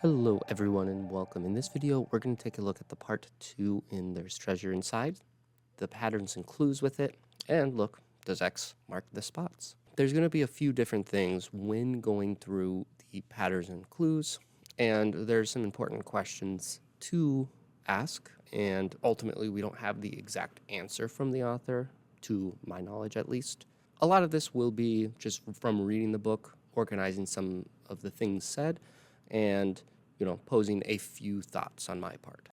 Hello everyone and welcome. In this video, we're going to take a look at the part 2 in There's Treasure Inside, the patterns and clues with it, and look, does X mark the spots? There's going to be a few different things when going through the patterns and clues, and there's some important questions to ask, and ultimately we don't have the exact answer from the author, to my knowledge at least. A lot of this will be just from reading the book, organizing some of the things said, and posing a few thoughts on my part.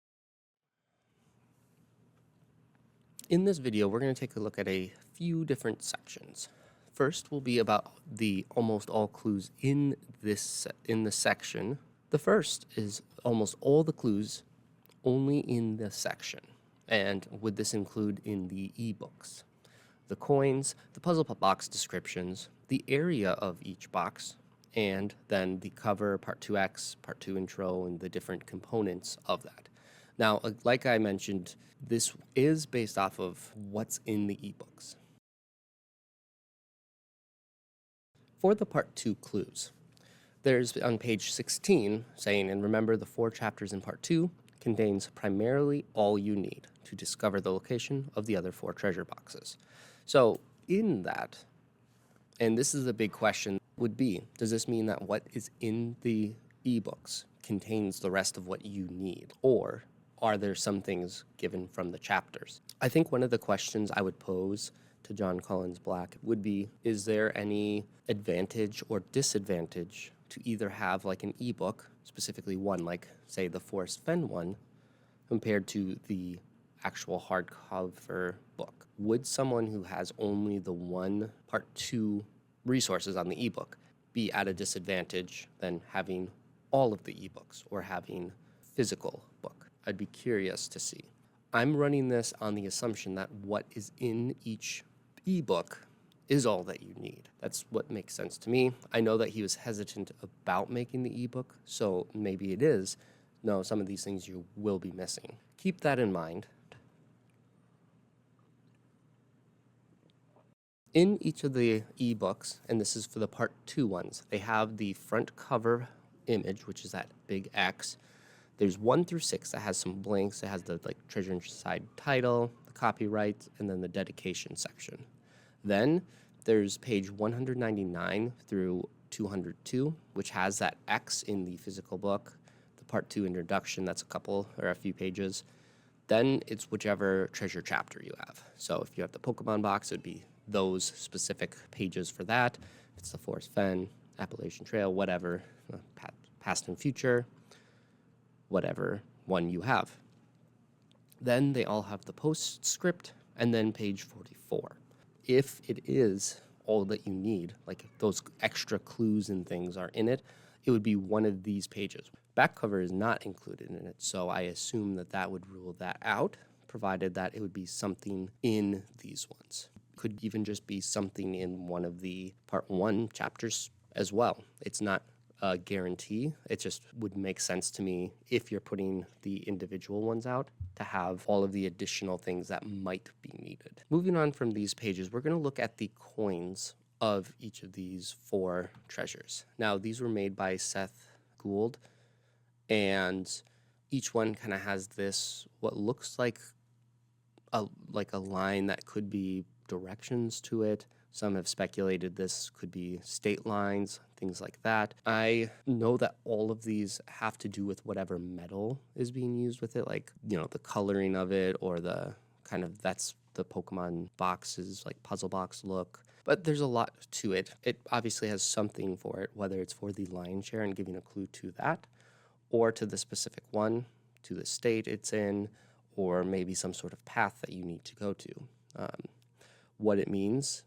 In this video, we're going to take a look at a few different sections. First will be about the almost all clues in the section. The first is almost all the clues only in the section, and would this include in the ebooks? The coins, the puzzle box descriptions, the area of each box, and then the cover, part 2X, part 2 intro, and the different components of that. Now, like I mentioned, this is based off of what's in the ebooks. For the part 2 clues, there's on page 16 saying, and remember the 4 chapters in part 2 contains primarily all you need to discover the location of the other 4 treasure boxes. So in that, and this is a big question, would be, does this mean that what is in the ebooks contains the rest of what you need? Or are there some things given from the chapters? I think one of the questions I would pose to John Collins Black would be, is there any advantage or disadvantage to either have like an ebook, specifically one like, say, the Forrest Fenn one, compared to the actual hardcover book? Would someone who has only the one part 2 resources on the ebook be at a disadvantage than having all of the ebooks or having physical book? I'd be curious to see. I'm running this on the assumption that what is in each ebook is all that you need. That's what makes sense to me. I know that he was hesitant about making the ebook, so maybe it is. No, some of these things you will be missing. Keep that in mind. In each of the ebooks, and this is for the part 2 ones, they have the front cover image, which is that big X. There's 1 through 6 that has some blanks. It has the Treasure Inside title, the copyright, and then the dedication section. Then there's page 199 through 202, which has that X in the physical book. The part 2 introduction, that's a few pages. Then it's whichever treasure chapter you have. So if you have the Pokemon box, it would be those specific pages for that. If it's the Forrest Fenn, Appalachian Trail, whatever, past and future, whatever one you have. Then they all have the postscript, and then page 44. If it is all that you need, like if those extra clues and things are in it, it would be one of these pages. Back cover is not included in it, so I assume that would rule that out, provided that it would be something in these ones. Could even just be something in one of the part 1 chapters as well. It's not a guarantee. It just would make sense to me if you're putting the individual ones out to have all of the additional things that might be needed. Moving on from these pages, we're going to look at the coins of each of these 4 treasures. Now, these were made by Seth Gould, and each one kind of has this, what looks like a line that could be directions to it. Some have speculated this could be state lines, things like that. I know that all of these have to do with whatever metal is being used with it, like, the coloring of it, or the kind of, that's the Pokemon boxes, like puzzle box look. But there's a lot to it. It obviously has something for it, whether it's for the lion's share and giving a clue to that, or to the specific one, to the state it's in, or maybe some sort of path that you need to go to. What it means,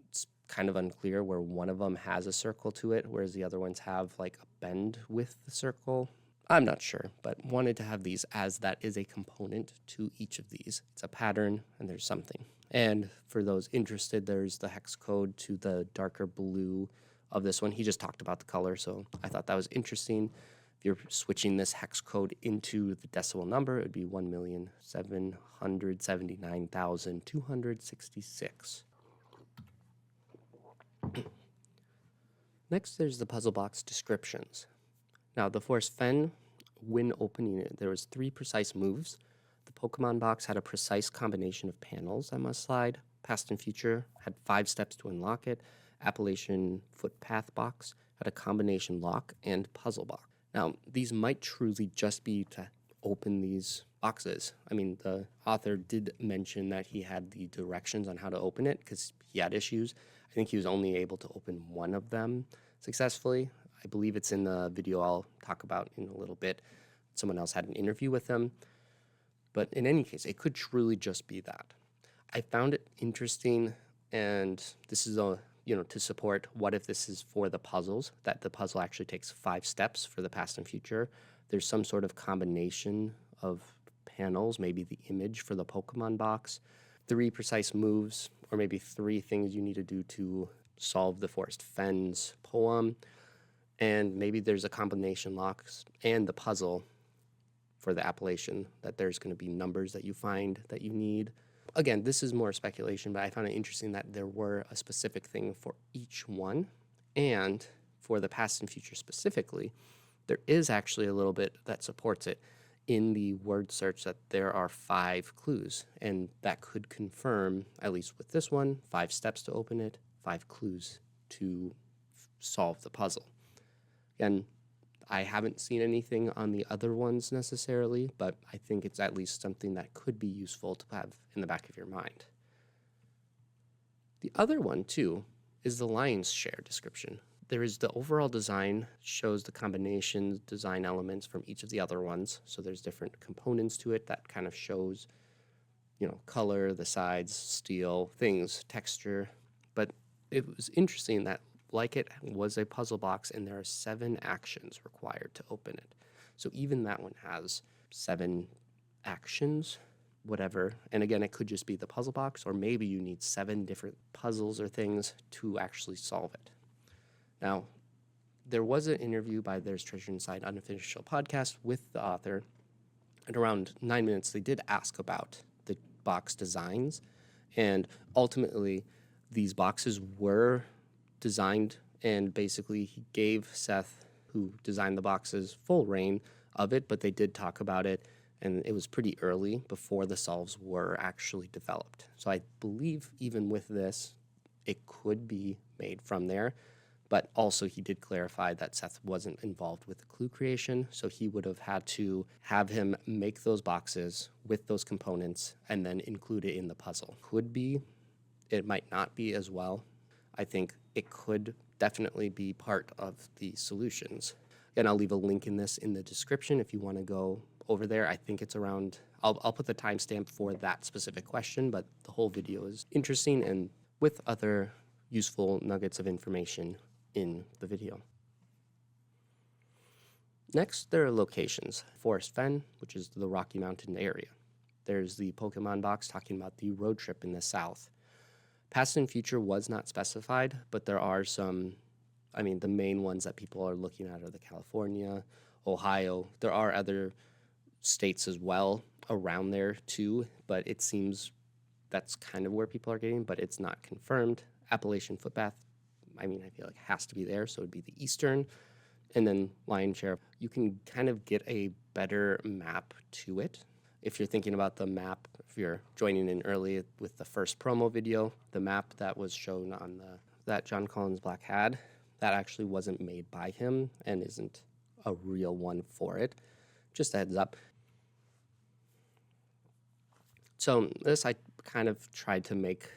it's kind of unclear, where one of them has a circle to it, whereas the other ones have like a bend with the circle. I'm not sure, but wanted to have these as that is a component to each of these. It's a pattern, and there's something. And for those interested, there's the hex code to the darker blue of this one. He just talked about the color, so I thought that was interesting. If you're switching this hex code into the decimal number, it would be 1,779,266. Next, there's the puzzle box descriptions. Now, the Forest Fen, when opening it, there was 3 precise moves. The Pokemon box had a precise combination of panels that must slide. Past and Future had 5 steps to unlock it. Appalachian Footpath box had a combination lock and puzzle box. Now, these might truly just be to open these boxes. I mean, the author did mention that he had the directions on how to open it because he had issues. I think he was only able to open one of them successfully. I believe it's in the video I'll talk about in a little bit. Someone else had an interview with him. But in any case, it could truly just be that. I found it interesting, and this is to support what if this is for the puzzles, that the puzzle actually takes 5 steps for the past and future. There's some sort of combination of panels, maybe the image for the Pokemon box, 3 precise moves, or maybe 3 things you need to do to solve the Forest Fen's poem, and maybe there's a combination locks and the puzzle for the Appalachian, that there's going to be numbers that you find that you need. Again, this is more speculation, but I found it interesting that there were a specific thing for each one. And for the past and future specifically, there is actually a little bit that supports it in the word search that there are 5 clues. And that could confirm, at least with this one, 5 steps to open it, 5 clues to solve the puzzle. And I haven't seen anything on the other ones necessarily, but I think it's at least something that could be useful to have in the back of your mind. The other one, too, is the lion's share description. There is the overall design, shows the combinations, design elements from each of the other ones. So there's different components to it that kind of shows, color, the sides, steel, things, texture. But it was interesting that like it was a puzzle box, and there are 7 actions required to open it. So even that one has 7 actions, whatever. And again, it could just be the puzzle box, or maybe you need 7 different puzzles or things to actually solve it. Now, there was an interview by There's Treasure Inside Unofficial Podcast with the author. At around 9 minutes, they did ask about the box designs. And ultimately, these boxes were designed, and basically he gave Seth, who designed the boxes, full reign of it, but they did talk about it, and it was pretty early before the solves were actually developed. So I believe even with this, it could be made from there, but also he did clarify that Seth wasn't involved with the clue creation, so he would have had to have him make those boxes with those components and then include it in the puzzle. Could be, it might not be as well. I think it could definitely be part of the solutions. And I'll leave a link in the description if you want to go over there. I think it's around, I'll put the timestamp for that specific question, but the whole video is interesting and with other useful nuggets of information in the video. Next, there are locations. Forest Fen, which is the Rocky Mountain area. There's the Pokemon box talking about the road trip in the south. Past and future was not specified, but there are some, the main ones that people are looking at are the California, Ohio. There are other states as well around there too, but it seems that's kind of where people are getting, but it's not confirmed. Appalachian Footpath, I feel like has to be there, so it would be the eastern. And then Lion Share, you can kind of get a better map to it. If you're thinking about the map, if you're joining in early with the first promo video, the map that was shown on that John Collins Black had, that actually wasn't made by him and isn't a real one for it. Just a heads up. So this, I kind of tried to make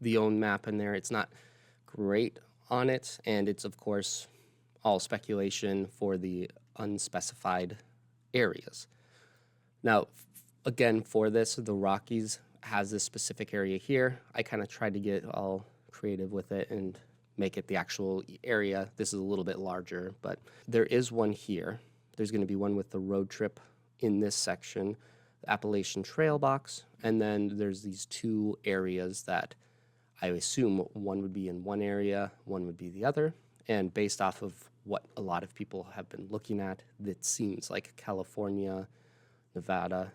the own map in there. It's not great on it, and it's, of course, all speculation for the unspecified areas. Now, again, for this, the Rockies has this specific area here. I kind of tried to get all creative with it and make it the actual area. This is a little bit larger, but there is one here. There's going to be one with the road trip in this section, the Appalachian Trail box, and then there's these 2 areas that I assume one would be in one area, one would be the other. And based off of what a lot of people have been looking at, it seems like California, Nevada,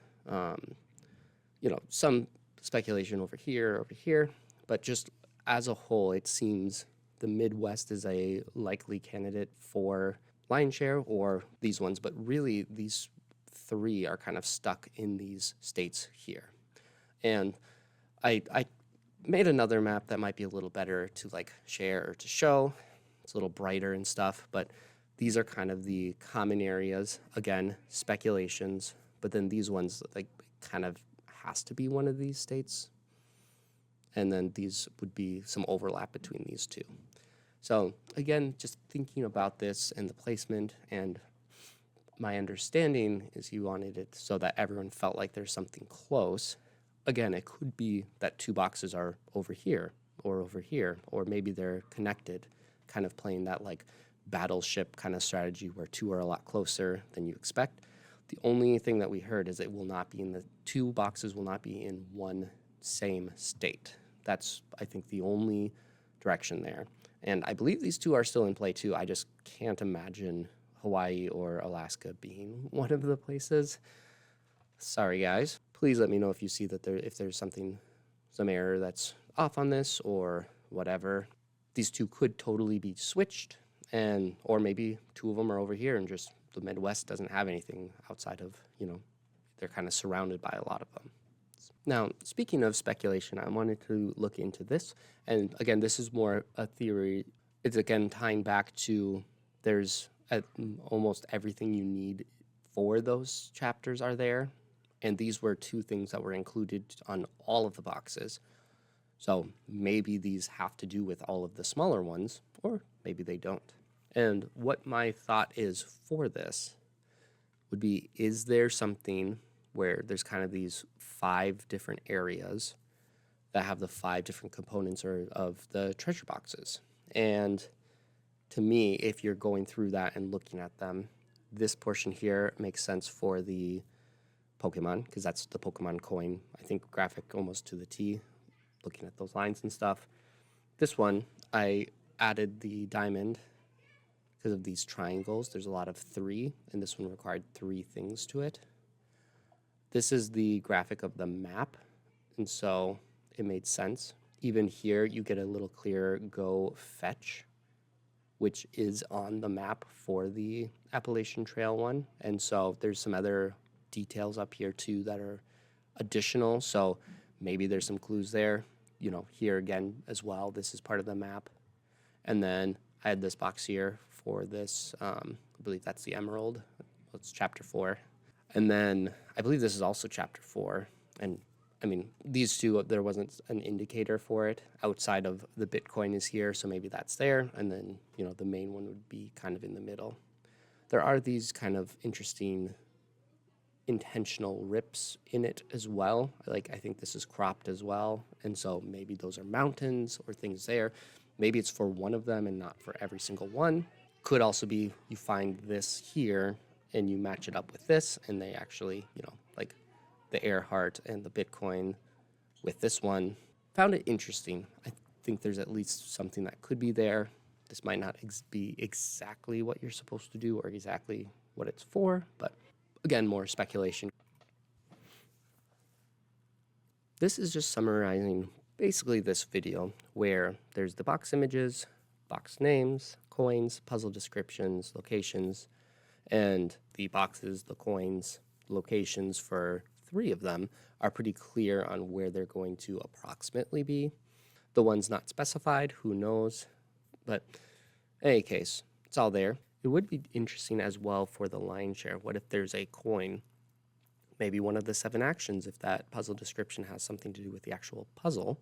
some speculation over here, but just as a whole, it seems the Midwest is a likely candidate for lion share or these ones, but really these three are kind of stuck in these states here. And I made another map that might be a little better to like share or to show. It's a little brighter and stuff, but these are kind of the common areas. Again, speculations, but then these ones like kind of has to be one of these states. And then these would be some overlap between these two. So again, just thinking about this and the placement, and my understanding is you wanted it so that everyone felt like there's something close. Again, it could be that two boxes are over here, or maybe they're connected, kind of playing that like battleship kind of strategy where two are a lot closer than you expect. The only thing that we heard is it will not be in the two boxes will not be in one same state. That's, I think, the only direction there. And I believe these two are still in play too. I just can't imagine Hawaii or Alaska being one of the places. Sorry, guys. Please let me know if you see that if there's some error that's off on this or whatever. These two could totally be switched, or maybe two of them are over here and just the Midwest doesn't have anything outside of, they're kind of surrounded by a lot of them. Now, speaking of speculation, I wanted to look into this. And again, this is more a theory. It's again tying back to there's almost everything you need for those chapters are there. And these were two things that were included on all of the boxes. So maybe these have to do with all of the smaller ones, or maybe they don't. And what my thought is for this would be, is there something where there's kind of these 5 different areas that have the 5 different components of the treasure boxes? And to me, if you're going through that and looking at them, this portion here makes sense for the Pokemon, because that's the Pokemon coin, I think graphic almost to the T, looking at those lines and stuff. This one, I added the diamond because of these triangles. There's a lot of 3, and this one required 3 things to it. This is the graphic of the map, and so it made sense. Even here, you get a little clearer go fetch, which is on the map for the Appalachian Trail one. And so there's some other details up here too that are additional. So maybe there's some clues there. Here again as well, this is part of the map. And then I had this box here for this, I believe that's the Emerald. It's chapter 4. And then I believe this is also chapter 4. And I mean, these two, there wasn't an indicator for it outside of the Bitcoin is here, so maybe that's there. And then, the main one would be kind of in the middle. There are these kind of interesting intentional rips in it as well. Like, I think this is cropped as well. And so maybe those are mountains or things there. Maybe it's for one of them and not for every single one. Could also be you find this here and you match it up with this, and they actually, like the Earhart and the Bitcoin with this one. Found it interesting. I think there's at least something that could be there. This might not be exactly what you're supposed to do or exactly what it's for, but again, more speculation. This is just summarizing basically this video where there's the box images, box names, coins, puzzle descriptions, locations, and the boxes, the coins, locations for 3 of them are pretty clear on where they're going to approximately be. The ones not specified, who knows? But in any case, it's all there. It would be interesting as well for the line share. What if there's a coin, maybe one of the 7 actions, if that puzzle description has something to do with the actual puzzle,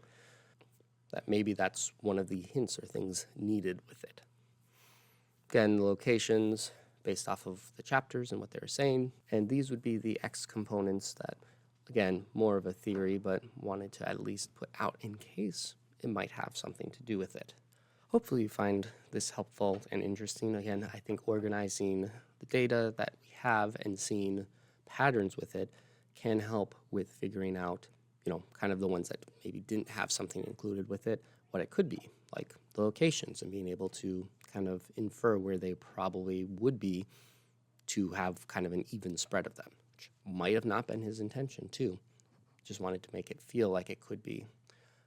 that maybe that's one of the hints or things needed with it. Again, the locations based off of the chapters and what they were saying, and these would be the X components that, again, more of a theory, but wanted to at least put out in case it might have something to do with it. Hopefully you find this helpful and interesting. Again, I think organizing the data that we have and seeing patterns with it can help with figuring out, kind of the ones that maybe didn't have something included with it, what it could be, like the locations, and being able to kind of infer where they probably would be to have kind of an even spread of them, which might have not been his intention too. Just wanted to make it feel like it could be.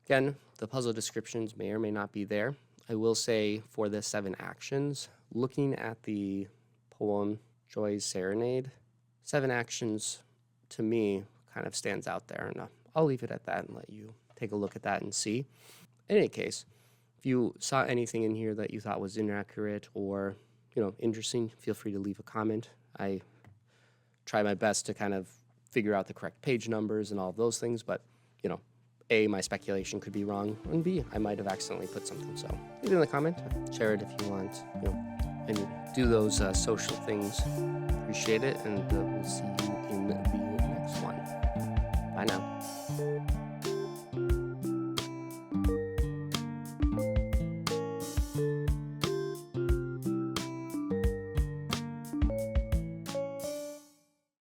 Again, the puzzle descriptions may or may not be there. I will say for the 7 actions, looking at the poem, Joy's Serenade. 7 actions, to me, kind of stands out there, and I'll leave it at that and let you take a look at that and see. In any case, if you saw anything in here that you thought was inaccurate or, interesting, feel free to leave a comment. I try my best to kind of figure out the correct page numbers and all of those things, but, A, my speculation could be wrong, and B, I might have accidentally put something. So leave it in the comment, share it if you want, and do those social things. Appreciate it, and we'll see you in the